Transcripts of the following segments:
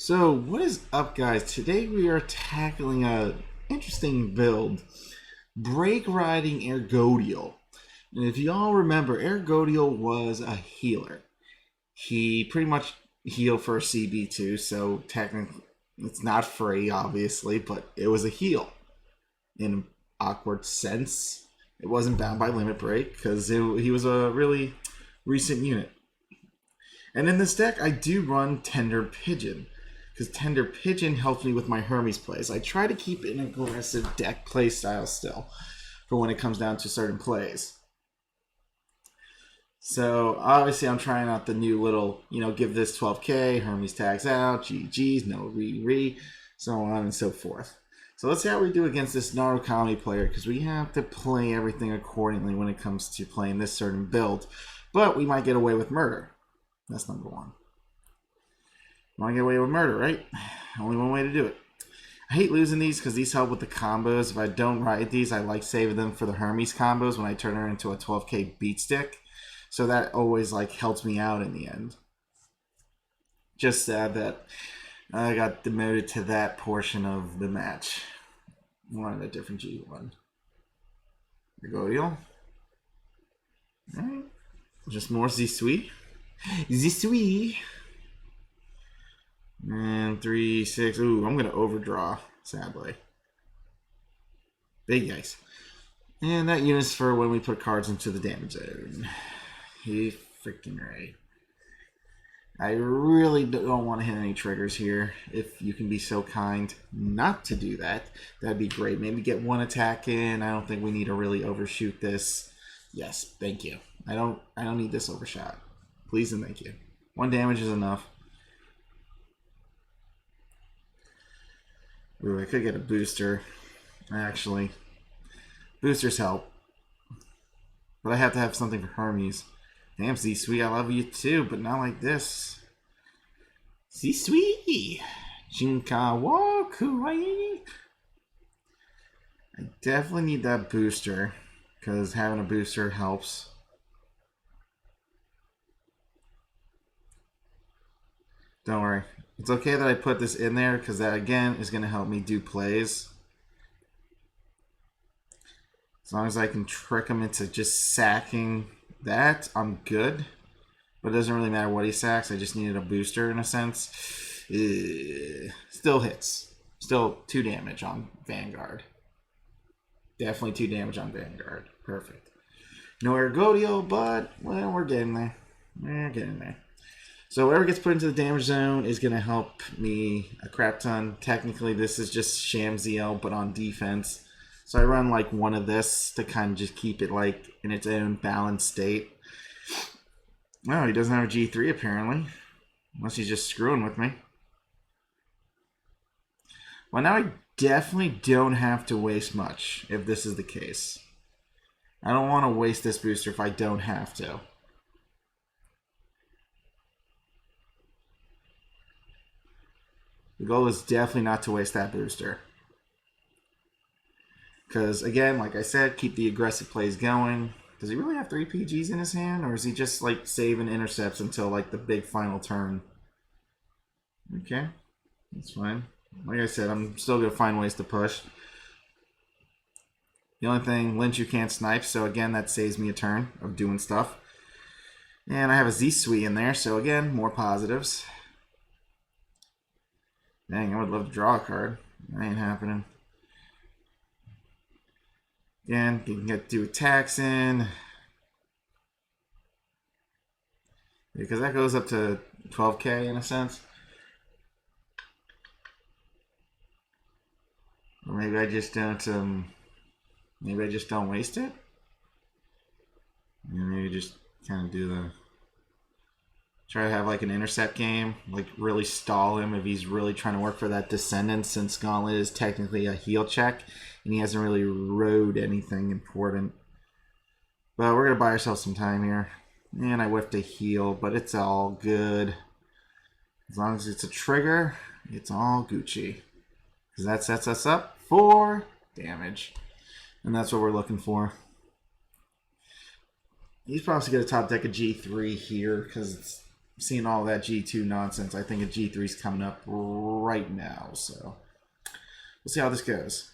So what is up, guys? Today we are tackling a interesting build, brake riding ergodiel. And if you all remember, ergodiel was a healer. He pretty much healed for a CB2, so technically it's not free, obviously, but it was a heal in an awkward sense. It wasn't bound by limit break because he was a really recent unit. And in this deck, I do run Tender Pigeon, because Tender Pigeon helps me with my Hermes plays. I try to keep an aggressive deck play style still for when it comes down to certain plays. So obviously I'm trying out the new little, give this 12k, Hermes tags out, GG's, no re, so on and so forth. So let's see how we do against this Narukami player, because we have to play everything accordingly when it comes to playing this certain build. But we might get away with murder. That's number one. Want to get away with murder, right? Only one way to do it. I hate losing these because these help with the combos. If I don't ride these, I like saving them for the Hermes combos when I turn her into a 12k beat stick. So that always helps me out in the end. Just sad that I got demoted to that portion of the match. Wanted a different G1. ERGODIEL. Alright. Just more Z-Sweet. Z-Sweet. And 3, 6. Ooh, I'm going to overdraw, sadly. Big yikes. And that unit's for when we put cards into the damage zone. He freaking right. I really don't want to hit any triggers here. If you can be so kind not to do that, that'd be great. Maybe get one attack in. I don't think we need to really overshoot this. Yes, thank you. I don't need this overshot. Please and thank you. 1 damage is enough. Ooh, I could get a booster, actually. Boosters help. But I have to have something for Hermes. Damn, Z-Sweet, I love you too, but not like this. Z-Sweet! Jinkawa Kuwai! I definitely need that booster, because having a booster helps. Don't worry. It's okay that I put this in there because that, again, is going to help me do plays. As long as I can trick him into just sacking that, I'm good. But it doesn't really matter what he sacks. I just needed a booster in a sense. Still hits. Still 2 damage on Vanguard. Definitely 2 damage on Vanguard. Perfect. No ERGODIEL, but, well, we're getting there. We're getting there. So whatever gets put into the damage zone is going to help me a crap ton. Technically, this is just Sham ZL, but on defense. So I run one of this to kind of just keep it in its own balanced state. No, he doesn't have a G3 apparently. Unless he's just screwing with me. Well, now I definitely don't have to waste much if this is the case. I don't want to waste this booster if I don't have to. The goal is definitely not to waste that booster. Because, again, like I said, keep the aggressive plays going. Does he really have 3 PGs in his hand? Or is he just, saving intercepts until, the big final turn? Okay. That's fine. Like I said, I'm still going to find ways to push. The only thing, Lynch, you can't snipe. So, again, that saves me a turn of doing stuff. And I have a Z-Sweet in there. So, again, more positives. Dang, I would love to draw a card. That ain't happening. Again, you can get 2 attacks in. Because that goes up to 12k in a sense. Or maybe I just don't waste it. Yeah, maybe just kind of do the... Try to have an intercept game, really stall him if he's really trying to work for that descendant, since Gauntlet is technically a heal check and he hasn't really rode anything important. But we're going to buy ourselves some time here. And I whiffed a heal, but it's all good. As long as it's a trigger, it's all Gucci. Because that sets us up for damage. And that's what we're looking for. He's probably going to top deck a G3 here because it's seeing all that G2 nonsense. I think a G3 is coming up right now, so we'll see how this goes.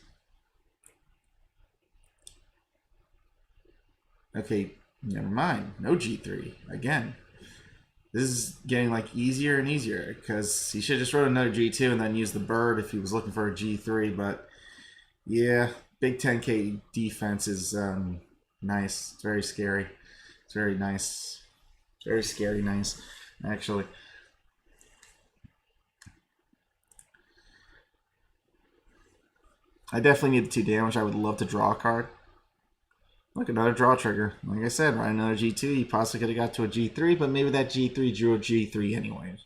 Okay, never mind. No G3 again. This is getting like easier and easier because he should just wrote another G2 and then use the bird if he was looking for a G3. But yeah, big 10K defense is nice. It's very scary. It's very nice. Very scary nice, actually. I definitely need the 2 damage. I would love to draw a card. Look, another draw trigger. Like I said, right, another G2. You possibly could have got to a G3, but maybe that G3 drew a G3 anyways.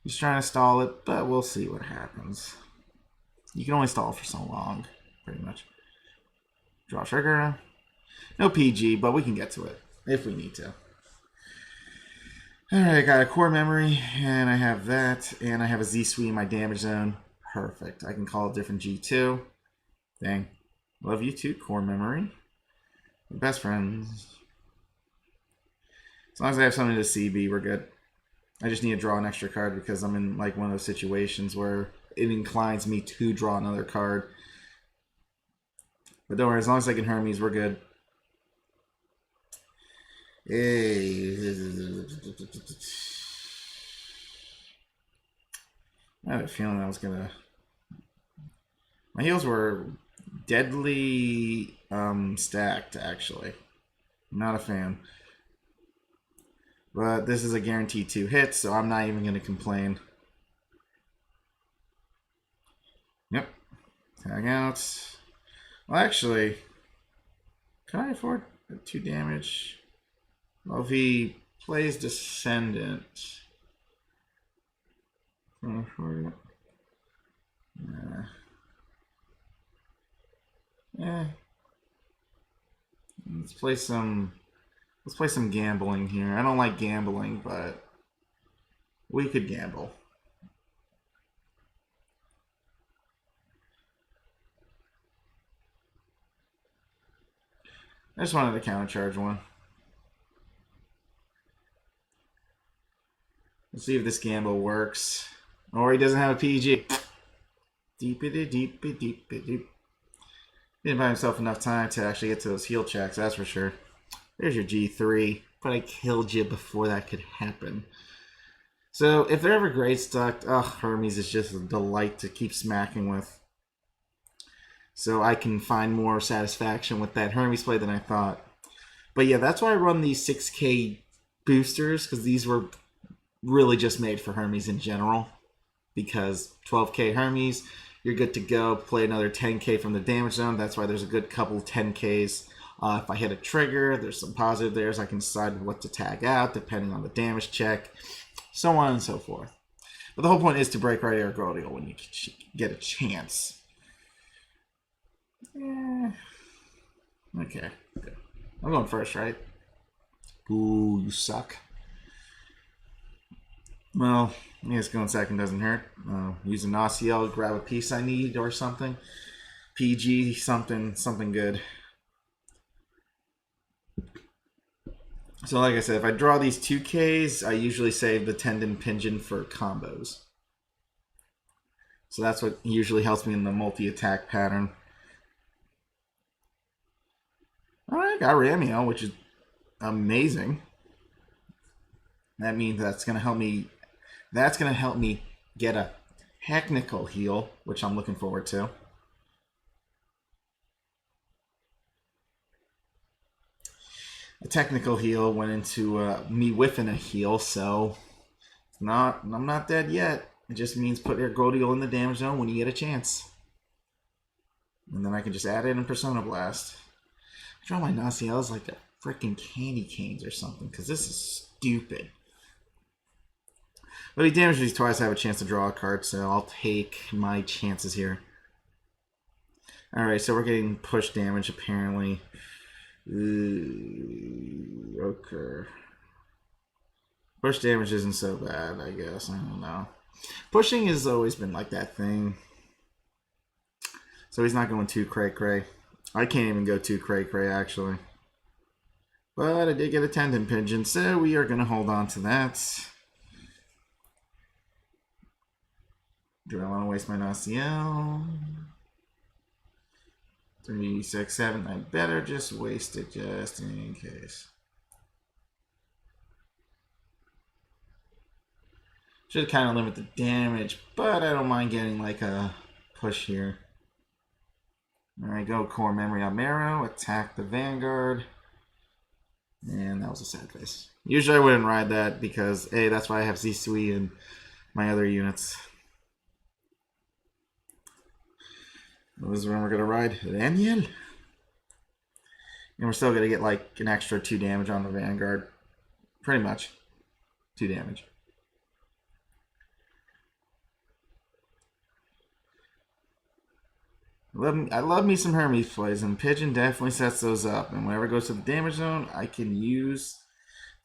He's trying to stall it, but we'll see what happens. You can only stall for so long, pretty much. Draw trigger. No PG, but we can get to it if we need to. Alright, I got a core memory, and I have that, and I have a Z-Suite in my damage zone. Perfect. I can call a different G2. Dang. Love you too, core memory. We're best friends. As long as I have something to CB, we're good. I just need to draw an extra card because I'm in like one of those situations where it inclines me to draw another card. But don't worry, as long as I can Hermes, we're good. Hey. I had a feeling I was gonna. My heals were deadly stacked, actually. I'm not a fan. But this is a guaranteed 2 hits, so I'm not even going to complain. Yep. Tag out. Well, actually, can I afford 2 damage? Well, if he plays Descendant. Can I afford it? Nah. Yeah. Let's play some gambling here. I don't like gambling, but we could gamble. I just wanted to counter charge one. Let's see if this gamble works. Or he doesn't have a PG. Deepity deepity deepity deep. He didn't buy himself enough time to actually get to those heal checks, that's for sure. There's your G3, but I killed you before that could happen. So if they're ever great stuck, Hermes is just a delight to keep smacking with. So I can find more satisfaction with that Hermes play than I thought. But yeah, that's why I run these 6K boosters, because these were really just made for Hermes in general. Because 12K Hermes, you're good to go. Play another 10K from the damage zone. That's why there's a good couple 10Ks. If I hit a trigger, there's some positive there, so I can decide what to tag out depending on the damage check, so on and so forth. But the whole point is to break right ergodial when you get a chance. Yeah. Okay, good. I'm going first, right? Ooh, you suck. Well, I guess going second doesn't hurt. Use an OCL, grab a piece I need or something. PG, something good. So like I said, if I draw these 2Ks, I usually save the Tendon Pigeon for combos. So that's what usually helps me in the multi-attack pattern. Alright, got Ramiel, which is amazing. That means that's gonna help me get a technical heal, which I'm looking forward to. A technical heal went into me whiffing a heal, so I'm not dead yet. It just means put Ergodiel in the damage zone when you get a chance. And then I can just add it in Persona Blast. I draw my Naciels like they're freaking candy canes or something, because this is stupid. But he damaged these twice, I have a chance to draw a card, so I'll take my chances here. Alright, so we're getting push damage apparently. Okay. Push damage isn't so bad, I guess. I don't know. Pushing has always been like that thing. So he's not going too cray-cray. I can't even go too cray-cray, actually. But I did get a tendon pigeon, so we are going to hold on to that. Do I want to waste my OCL? 3, 6, 7. I better just waste it just in case. Should kind of limit the damage, but I don't mind getting like a push here. There I go, core memory on Marrow, attack the Vanguard. And that was a sad face. Usually I wouldn't ride that because, A, that's why I have Zisui and my other units. This is when we're going to ride Daniel. And we're still going to get like an extra 2 damage on the Vanguard. Pretty much. 2 damage. I love me some Hermes plays, and Pigeon definitely sets those up. And whenever it goes to the damage zone, I can use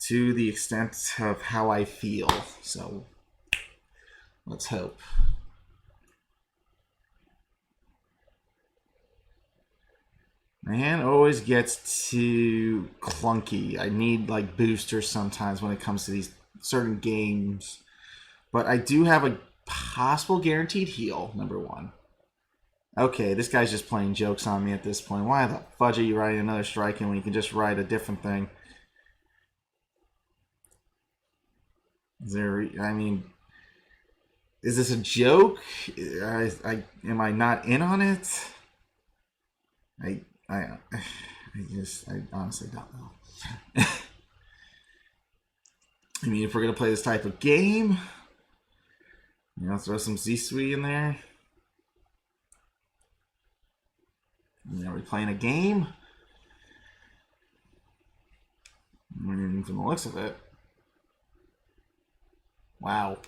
to the extent of how I feel. So, let's hope. My hand always gets too clunky. I need like boosters sometimes when it comes to these certain games. But I do have a possible guaranteed heal, number 1. Okay, this guy's just playing jokes on me at this point. Why the fudge are you riding another striking when you can just ride a different thing? Is there, I mean, is this a joke? Am I not in on it? I honestly don't know. I mean, if we're gonna play this type of game, you know, throw some Zisui in there. You know, are we playing a game? I mean, from the looks of it. Wow.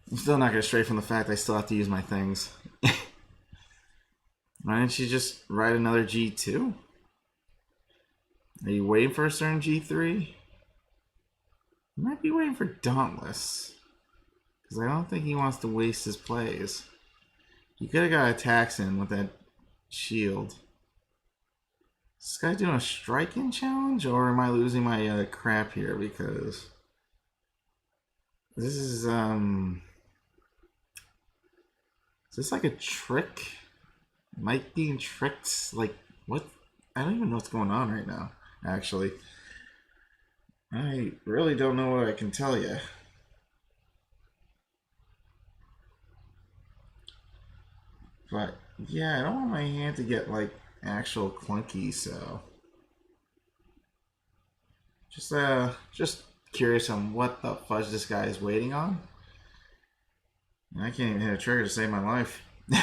I'm still not going to stray from the fact I still have to use my things. Why didn't you just write another G2? Are you waiting for a certain G3? You might be waiting for Dauntless. Because I don't think he wants to waste his plays. He could have got attacks in with that shield. Is this guy doing a striking challenge? Or am I losing my crap here? Because this is this like a trick? Am I being tricked? Like, what? I don't even know what's going on right now, actually. I really don't know what I can tell you. But, yeah, I don't want my hand to get, like, actual clunky, so... Just curious on what the fudge this guy is waiting on. I can't even hit a trigger to save my life. Is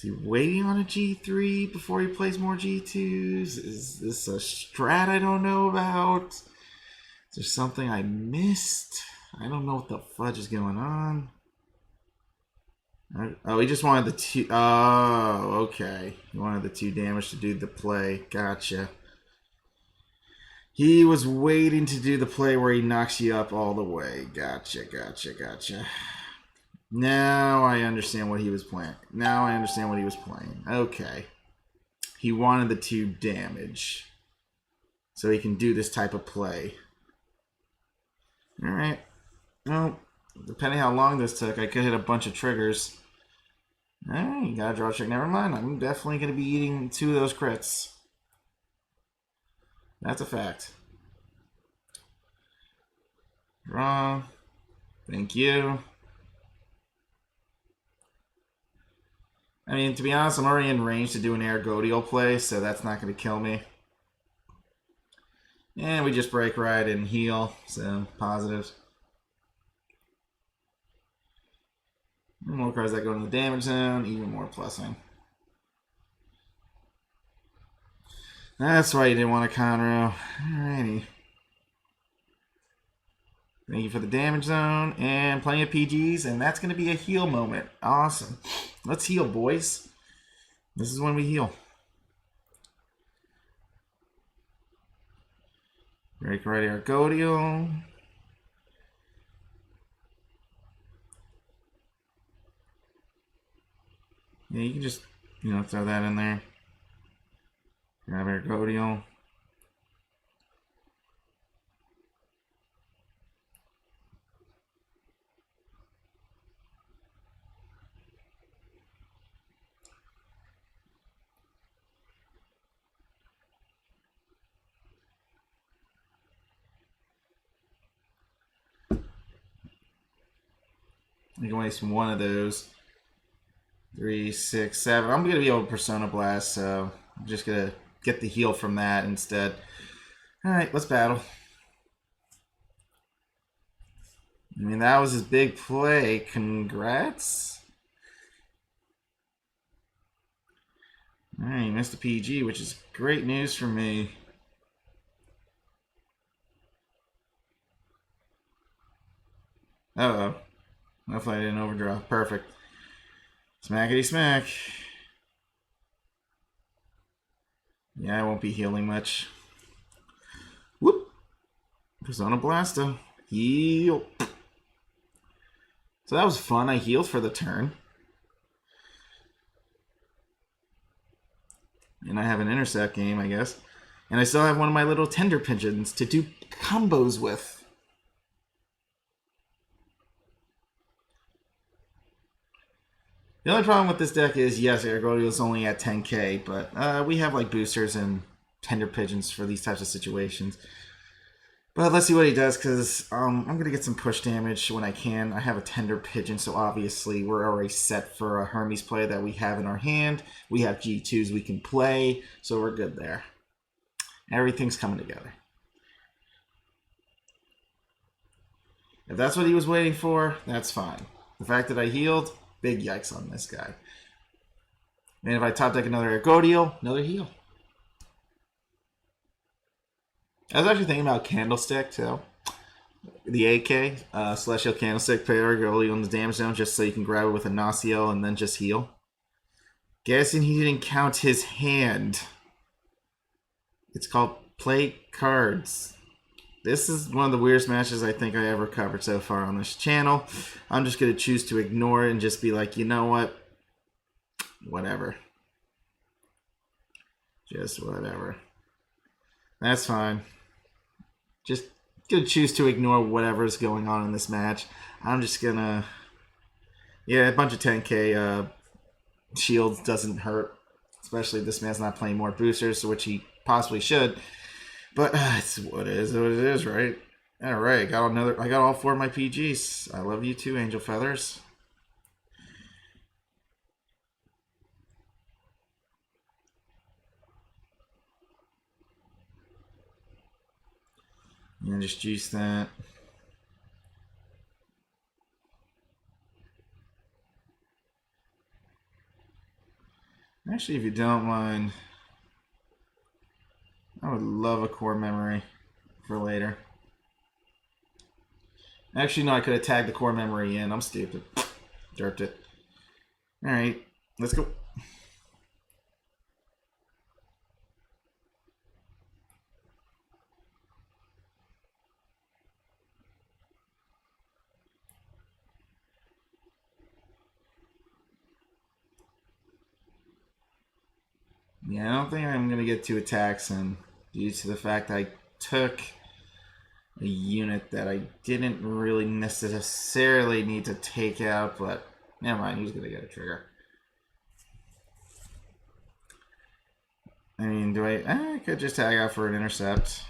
he waiting on a G3 before he plays more G2s? Is this a strat I don't know about? Is there something I missed? I don't know what the fudge is going on. Oh, he just wanted the 2. Oh, okay. He wanted the 2 damage to do the play. Gotcha. He was waiting to do the play where he knocks you up all the way. Gotcha. Now I understand what he was playing. Okay. He wanted the 2 damage. So he can do this type of play. Alright. Well, depending how long this took, I could hit a bunch of triggers. Alright, you gotta draw a trick. Never mind. I'm definitely going to be eating 2 of those crits. That's a fact. Draw. Thank you. I mean, to be honest, I'm already in range to do an ergodial play, so that's not going to kill me. And we just break right and heal, so positives. More cards that go in the damage zone, even more plussing. That's why you didn't want a Conroe. Alrighty. Thank you for the damage zone and plenty of PGs, and that's going to be a heal moment. Awesome. Let's heal, boys. This is when we heal. Break right ergodial. Yeah, you can just, you know, throw that in there. Grab ergodial. You can waste one of those. 3, 6, 7. I'm going to be able to Persona Blast, so I'm just going to get the heal from that instead. Alright, let's battle. I mean, that was his big play. Congrats. Alright, he missed a PG, which is great news for me. Uh-oh. Hopefully I didn't overdraw. Perfect. Smackety smack. Yeah, I won't be healing much. Whoop. Persona Blasto. Heal. So that was fun. I healed for the turn. And I have an intercept game, I guess. And I still have one of my little tender pigeons to do combos with. The only problem with this deck is, yes, ergodiel is only at 10k, but we have like boosters and tender pigeons for these types of situations. But let's see what he does, because I'm going to get some push damage when I can. I have a tender pigeon, so obviously we're already set for a Hermes play that we have in our hand. We have G2s we can play, so we're good there. Everything's coming together. If that's what he was waiting for, that's fine. The fact that I healed, big yikes on this guy. And if I top deck another ergodiel, another heal. I was actually thinking about Candlestick too. The AK, Celestial Candlestick, pay ergodiel in the damage zone just so you can grab it with a Naciel and then just heal. Guessing he didn't count his hand. It's called Play Cards. This is one of the weirdest matches I think I ever covered so far on this channel. I'm just going to choose to ignore it and just be like, you know what? Whatever. Just whatever. That's fine. Just going to choose to ignore whatever's going on in this match. I'm just going to... Yeah, a bunch of 10k shields doesn't hurt. Especially if this man's not playing more boosters, which he possibly should. But it's what it is, right? All right, I got all 4 of my PGs. I love you too, Angel Feathers. And just juice that. Actually, if you don't mind, I would love a core memory for later. Actually, no, I could have tagged the core memory in. I'm stupid. Derped it. Alright, let's go. Yeah, I don't think I'm going to get 2 attacks, and due to the fact I took a unit that I didn't really necessarily need to take out, but never mind, he's going to get a trigger. I mean, I could just tag out for an intercept.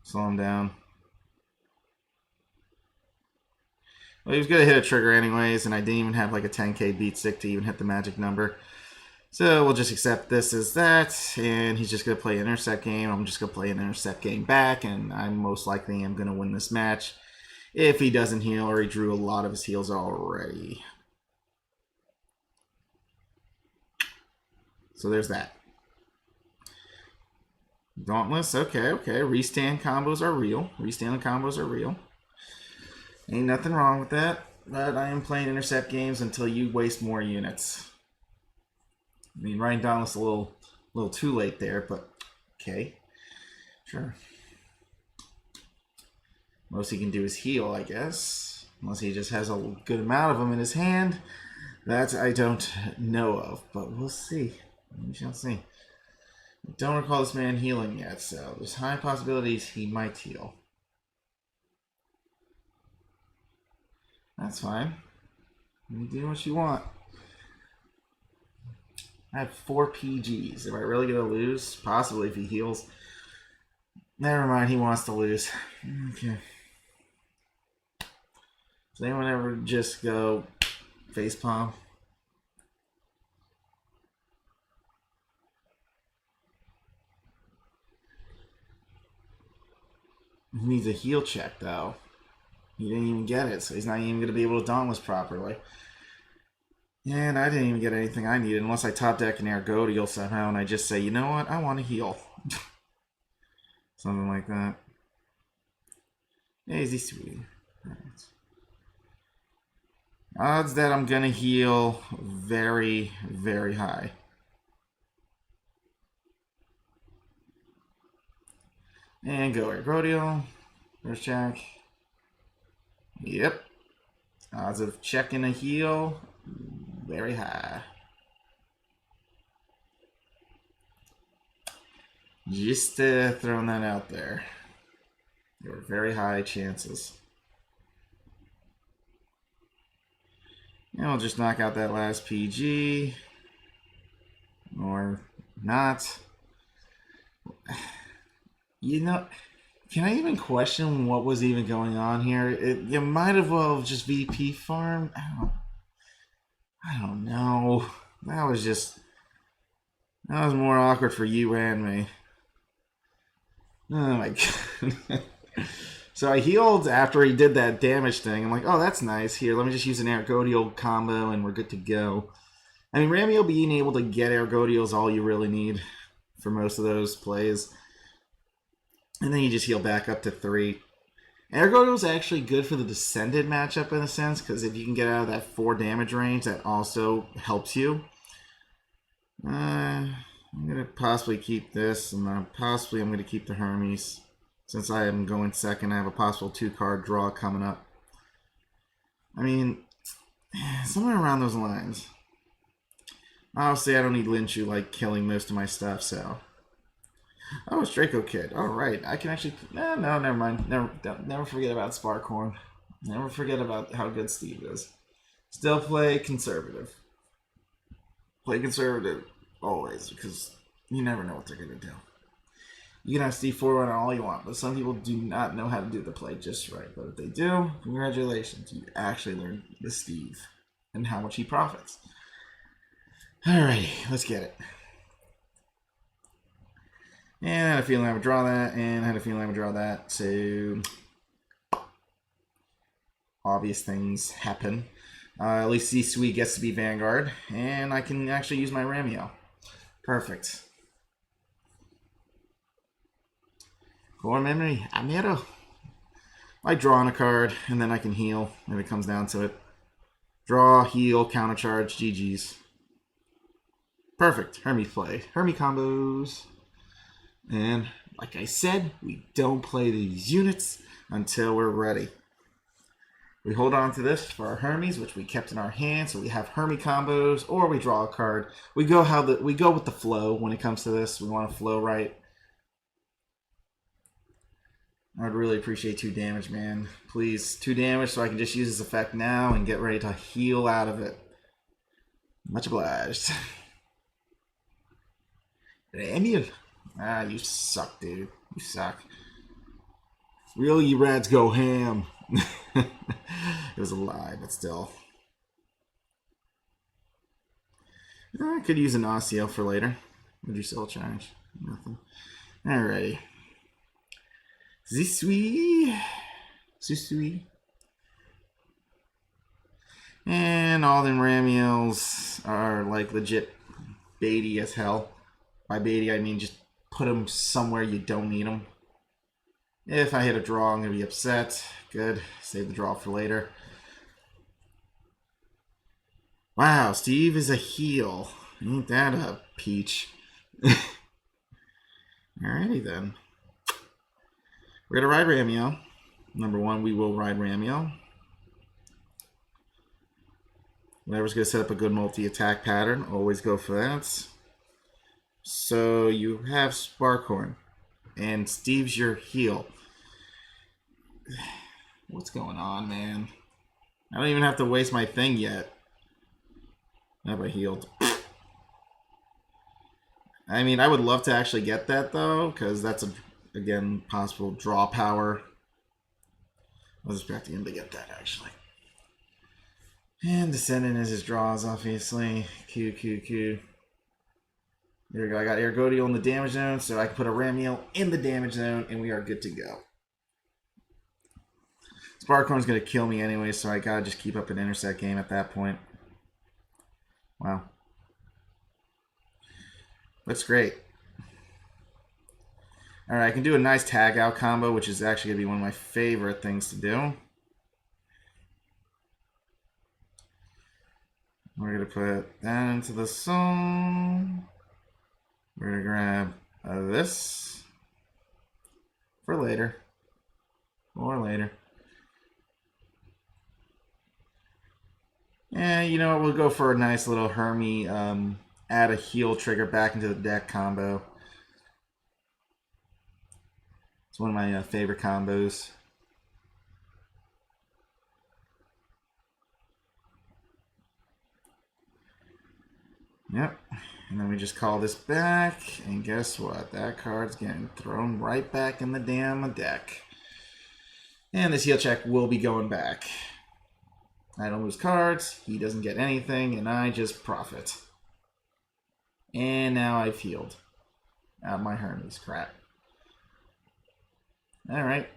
Slow him down. Well, he was going to hit a trigger anyways, and I didn't even have like a 10k beat stick to even hit the magic number. So we'll just accept this as that, and he's just going to play an intercept game. I'm just going to play an intercept game back, and I most likely am going to win this match if he doesn't heal or he drew a lot of his heals already. So there's that. Dauntless, okay. Restand combos are real. Restand combos are real. Ain't nothing wrong with that, but I am playing intercept games until you waste more units. I mean, writing Dauntless a little too late there, but okay. Sure. Most he can do is heal, I guess. Unless he just has a good amount of them in his hand. That I don't know of, but we'll see. We shall see. Don't recall this man healing yet, so there's high possibilities he might heal. That's fine. You do what you want. I have 4 PGs. Am I really going to lose? Possibly if he heals. Never mind, he wants to lose. Okay. Does anyone ever just go facepalm? He needs a heal check, though. He didn't even get it, so he's not even going to be able to dauntless properly. And I didn't even get anything I needed unless I top deck an ergodial somehow and I just say, you know what, I want to heal. Something like that. Hey, is he sweet? Right. Odds that I'm going to heal very, very high. And go ergodial. First check. Yep. Odds of checking a heal, very high. Just throwing that out there. There were very high chances. And we'll just knock out that last PG. Or not. You know, can I even question what was even going on here? You might as well just VP farm. I don't know. That was more awkward for you and me. Oh my god. So I healed after he did that damage thing. I'm like, oh, that's nice. Here, let me just use an ergodial combo and we're good to go. I mean, Ramio being able to get ergodial is all you really need for most of those plays. And then you just heal back up to 3. Ergodial is actually good for the Descended matchup in a sense, because if you can get out of that 4 damage range, that also helps you. I'm going to possibly keep this, and I'm going to keep the Hermes. Since I am going second, I have a possible 2-card draw coming up. I mean, somewhere around those lines. Obviously, I don't need Linshu like killing most of my stuff, so... Oh, it's Draco Kid. All right, I can actually... No, never mind. Never forget about Sparkhorn. Never forget about how good Steve is. Still play conservative. Play conservative always, because you never know what they're going to do. You can have Steve forward on all you want, but some people do not know how to do the play just right. But if they do, congratulations. You actually learned the Steve and how much he profits. Alrighty, let's get it. And I had a feeling I would draw that, and I had a feeling I would draw that, so obvious things happen. At least C-Suite gets to be Vanguard, and I can actually use my Ramio. Perfect. Core memory, Amiro. I draw on a card, and then I can heal if it comes down to it. Draw, heal, countercharge, GG's. Perfect. Hermes play. Hermes combos. And like I said, we don't play these units until we're ready. We hold on to this for our Hermes, which we kept in our hand, so we have Hermes combos, or we draw a card. We go with the flow when it comes to this. We want to flow right. I'd really appreciate 2 damage, man. Please, 2 damage so I can just use this effect now and get ready to heal out of it. Much obliged. Emil. Ah, you suck, dude. You suck. Really, you rats go ham. It was a lie, but still. I could use an Osseo for later. Would you sell charge? Nothing. Alrighty. Zisui. And all them Ramiels are like legit baity as hell. By baity, I mean just put them somewhere you don't need them. If I hit a draw, I'm going to be upset. Good. Save the draw for later. Wow, Steve is a heel. Ain't that a peach? Alrighty then. We're going to ride Ramio. Number 1, we will ride Ramio. Whatever's going to set up a good multi-attack pattern, always go for that. So you have Sparkhorn, and Steve's your heal. What's going on, man? I don't even have to waste my thing yet. Have I healed? I mean, I would love to actually get that, though, because that's, again, possible draw power. I was expecting him to get that, actually. And Descendant is his draws, obviously. Q. There we go. I got Ergodiel in the damage zone, so I can put a Ramiel in the damage zone, and we are good to go. Sparkhorn's going to kill me anyway, so I got to just keep up an intersect game at that point. Wow. That's great. Alright, I can do a nice tag out combo, which is actually going to be one of my favorite things to do. We're going to put that into the zone. We're going to grab this for later. Or later. And you know what, we'll go for a nice little Hermie add a heal trigger back into the deck combo. It's one of my favorite combos. Yep. And then we just call this back, and guess what? That card's getting thrown right back in the damn deck. And this heal check will be going back. I don't lose cards, he doesn't get anything, and I just profit. And now I've healed out my Hermes crap. Alright.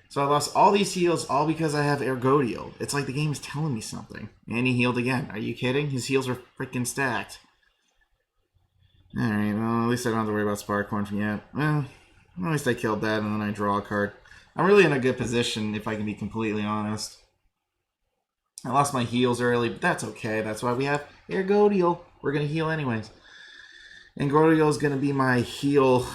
So I lost all these heals all because I have Ergodiel. It's like the game is telling me something. And he healed again. Are you kidding? His heals are freaking stacked. Alright, well, at least I don't have to worry about Sparkhorn yet. Well, at least I killed that and then I draw a card. I'm really in a good position if I can be completely honest. I lost my heals early, but that's okay. That's why we have Ergodiel. We're going to heal anyways. And Ergodiel is going to be my heal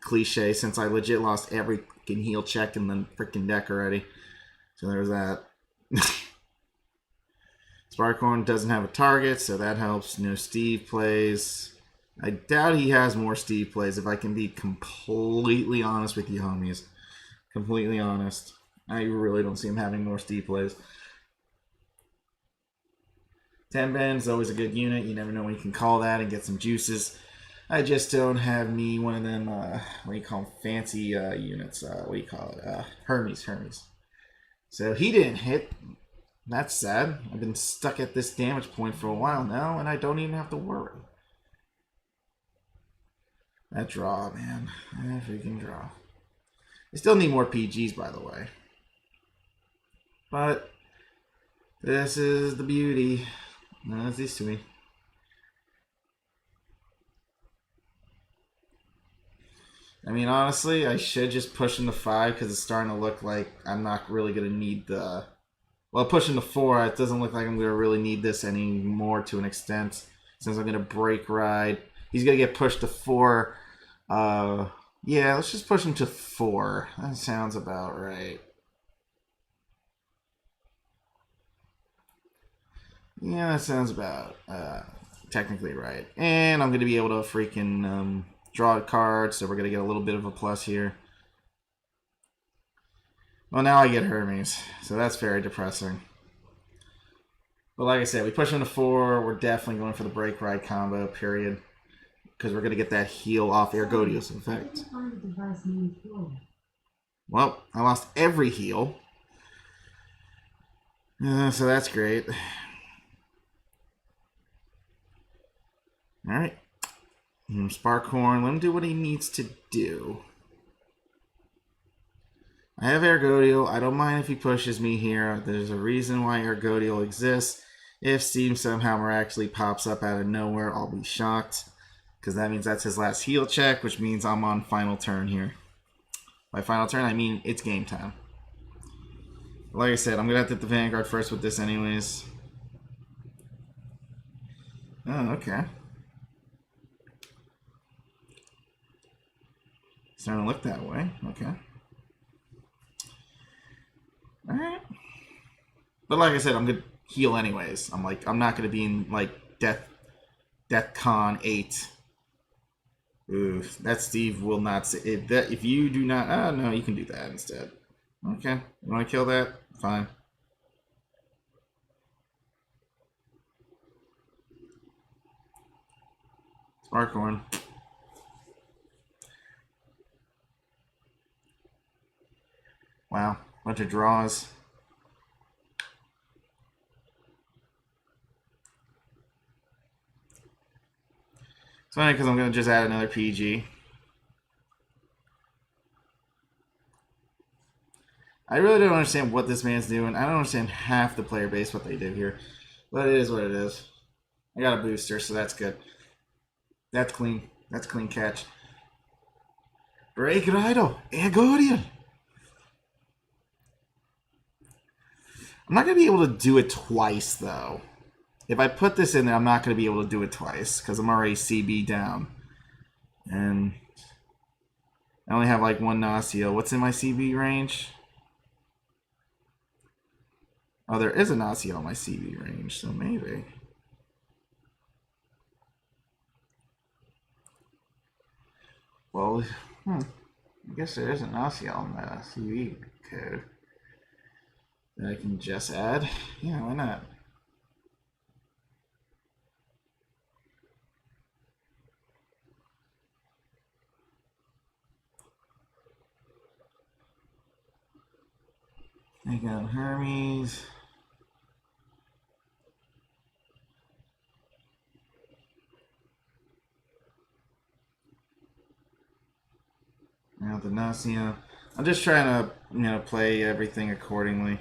cliche since I legit lost every freaking heal check in the freaking deck already. So there's that. Sparkhorn doesn't have a target, so that helps. No Steve plays. I doubt he has more Steve plays, if I can be completely honest with you, homies. Completely honest. I really don't see him having more Steve plays. Tenben is always a good unit. You never know when you can call that and get some juices. I just don't have me one of them, what do you call them, fancy units. What do you call it? Hermes. So he didn't hit. That's sad. I've been stuck at this damage point for a while now, and I don't even have to worry. That draw, man. That freaking draw. I still need more PGs, by the way. But this is the beauty. That's this to me. I mean, honestly, I should just push into 5 because it's starting to look like I'm not really going to need the... Well, pushing to 4, it doesn't look like I'm going to really need this anymore to an extent. Since I'm going to break ride. He's going to get pushed to 4. Yeah, let's just push him to 4. That sounds about right. Yeah, that sounds about technically right. And I'm going to be able to freaking draw a card, so we're going to get a little bit of a plus here. Well, now I get Hermes, so that's very depressing. But like I said, we push him to 4. We're definitely going for the break ride combo, period. Because we're going to get that heal off Ergodiel's effect. Well, I lost every heal. So that's great. Alright. Sparkhorn, let him do what he needs to do. I have Ergodiel. I don't mind if he pushes me here. There's a reason why Ergodiel exists. If Steam somehow miraculously pops up out of nowhere, I'll be shocked. Because that means that's his last heal check, which means I'm on final turn here. By final turn, I mean it's game time. Like I said, I'm going to have to hit the Vanguard first with this anyways. Oh, okay. Starting to look that way. Okay. Alright. But like I said, I'm good. heal anyways. I'm like, I'm not going to be in like Death Con 8. Ooh, that Steve will not say it. That if you do not, oh no, you can do that instead. Okay, you want to kill that? Fine. Sparkhorn. Wow, bunch of draws. It's funny because I'm going to just add another PG. I really don't understand what this man's doing. I don't understand half the player base, what they did here. But it is what it is. I got a booster, so that's good. That's clean. That's clean catch. Ergodiel. ERGODIEL. I'm not going to be able to do it twice, though. If I put this in there, I'm not going to be able to do it twice because I'm already CB down. And I only have like one Nacio. What's in my CB range? Oh, there is a Nacio in my CB range, so maybe. Well, I guess there is a Nacio in the CB code that I can just add. Yeah, why not? I got Hermes. Now the Nacio. I'm just trying to, play everything accordingly.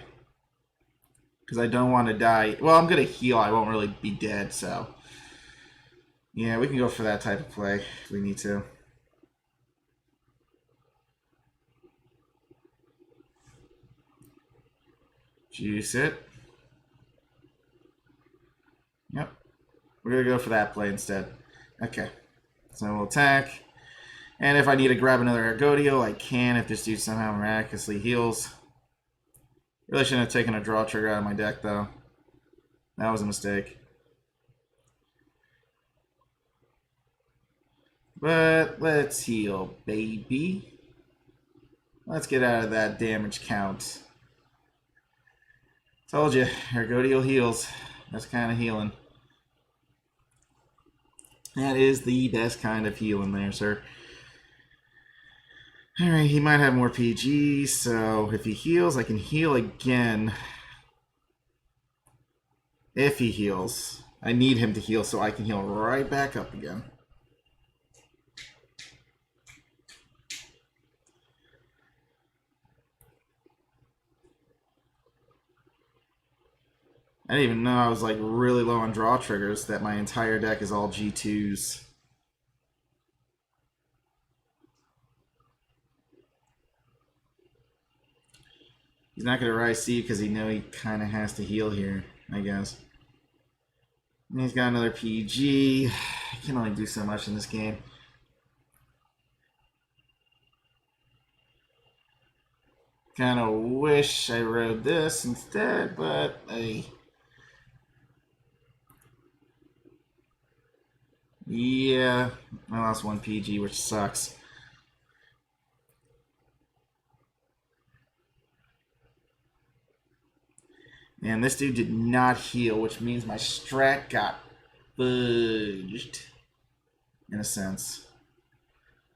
Because I don't want to die. Well, I'm going to heal. I won't really be dead, so. Yeah, we can go for that type of play if we need to. Juice it. Yep. We're going to go for that play instead. Okay. So we'll attack. And if I need to grab another Ergodiel, I can if this dude somehow miraculously heals. Really shouldn't have taken a draw trigger out of my deck, though. That was a mistake. But let's heal, baby. Let's get out of that damage count. Told you, Ergodiel heals. That's kind of healing. That is the best kind of healing there, sir. Alright, he might have more PG, so if he heals, I can heal again. If he heals. I need him to heal so I can heal right back up again. I didn't even know I was like really low on draw triggers, that my entire deck is all G2s. He's not going to Rise Seed because he knows he kind of has to heal here, I guess. And he's got another PG. I can only do so much in this game. Kind of wish I rode this instead, but hey. Yeah, I lost one PG, which sucks. And this dude did not heal, which means my strat got fudged, in a sense.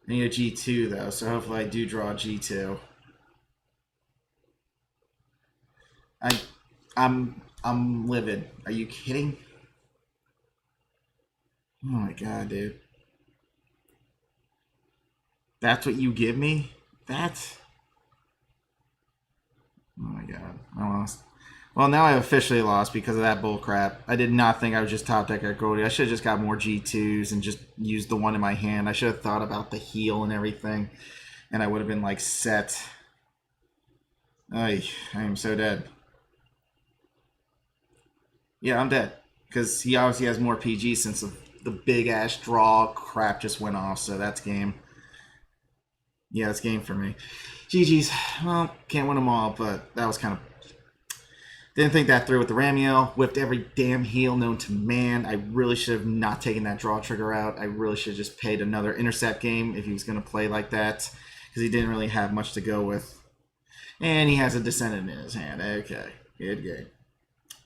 I need a G2, though, so hopefully I do draw a G2. I'm livid. Are you kidding? Oh my god, dude. That's what you give me? That's... Oh my god, I lost. Well, now I officially lost because of that bull crap. I did not think I would just top deck Ergodiel. I should have just got more G2s and just used the one in my hand. I should have thought about the heal and everything, and I would have been like set. Ay, I am so dead. Yeah, I'm dead because he obviously has more PG since the big ass draw crap just went off. So that's game. Yeah, it's game for me. GG's. Well, can't win them all, but that was kind of Didn't think that through with the Ramiel. Whipped every damn heal known to man. I really should have not taken that draw trigger out. I really should have just paid another intercept game if he was going to play like that, because he didn't really have much to go with. And he has a Descendant in his hand. Okay, good game.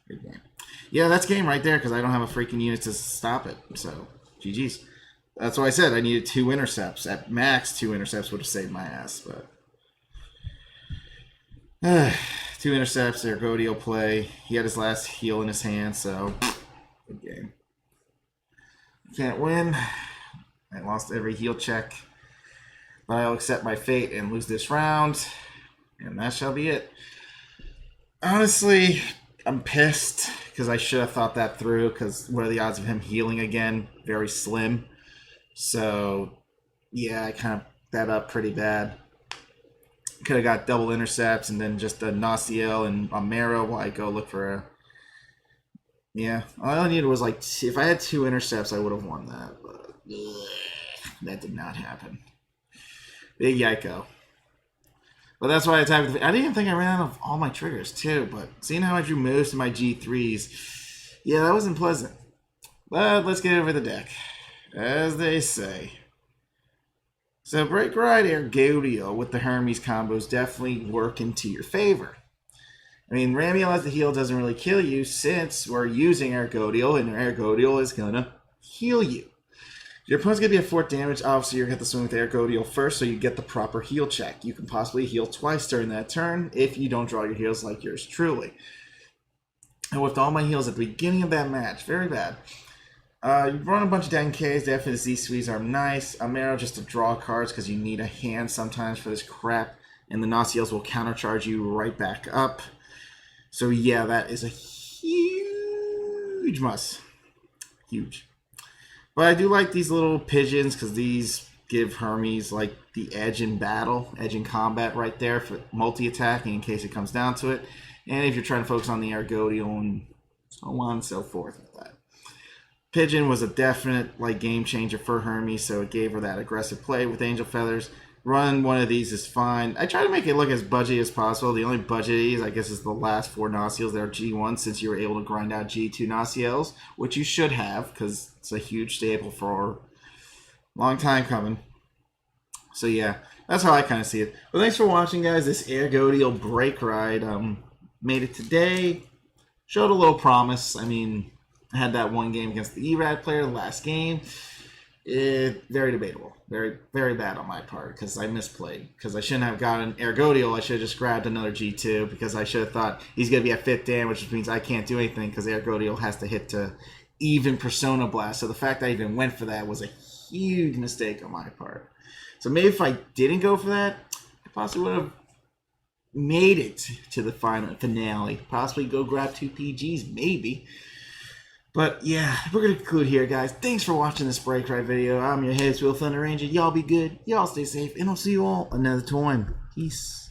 Good game. Yeah, that's game right there, because I don't have a freaking unit to stop it. So, GG's. That's why I said I needed 2 intercepts. At max, 2 intercepts would have saved my ass, but... 2 intercepts, ergodial play. He had his last heal in his hand, so good game. Can't win. I lost every heal check. But I'll accept my fate and lose this round. And that shall be it. Honestly, I'm pissed because I should have thought that through, because what are the odds of him healing again? Very slim. So, yeah, I kind of that up pretty bad. Could have got double intercepts and then just a Naciel and a Mero while I go look for a... Yeah, all I needed was like... If I had 2 intercepts, I would have won that. But that did not happen. Big Yiko. But that's why I attacked... I didn't even think I ran out of all my triggers, too. But seeing how I drew most of my G3s... Yeah, that wasn't pleasant. But let's get over the deck. As they say... So Break Ride Ergodiel with the Hermes combos definitely work into your favor. I mean, Ramiel as the heal doesn't really kill you since we're using Ergodiel, and Ergodiel is going to heal you. Your opponent's going to be at 4 damage. Obviously, you're going to have to swing with Ergodiel first so you get the proper heal check. You can possibly heal twice during that turn if you don't draw your heals like yours truly. And with all my heals at the beginning of that match, very bad. You run a bunch of 10Ks, definitely the Z-Squeeze are nice. Amaro just to draw cards because you need a hand sometimes for this crap. And the Naciels will countercharge you right back up. So yeah, that is a huge must. Huge. But I do like these little pigeons because these give Hermes like the edge in battle, edge in combat right there for multi-attacking in case it comes down to it. And if you're trying to focus on the Ergodiel and so on and so forth with that. Pigeon was a definite like game changer for Hermes, so it gave her that aggressive play with Angel Feathers. Run one of these is fine. I try to make it look as budgety as possible. The only budget I guess is the last 4 Naciels that are G1, since you were able to grind out G2 Naciels, which you should have because it's a huge staple for a long time coming. So yeah, that's how I kind of see it. But thanks for watching, guys. This Ergodiel Break Ride made it today. Showed a little promise. I mean, I had that one game against the ERAD player, the last game. Very debatable. Very, very bad on my part because I misplayed. Because I shouldn't have gotten Ergodiel. I should have just grabbed another G2 because I should have thought he's going to be at 5th damage, which means I can't do anything because Ergodiel has to hit to even Persona Blast. So the fact I even went for that was a huge mistake on my part. So maybe if I didn't go for that, I possibly would have made it to the finale. Possibly go grab 2 PGs, maybe. But yeah, we're going to conclude here, guys. Thanks for watching this Break Ride video. I'm your host, Will Thunder Ranger. Y'all be good. Y'all stay safe. And I'll see you all another time. Peace.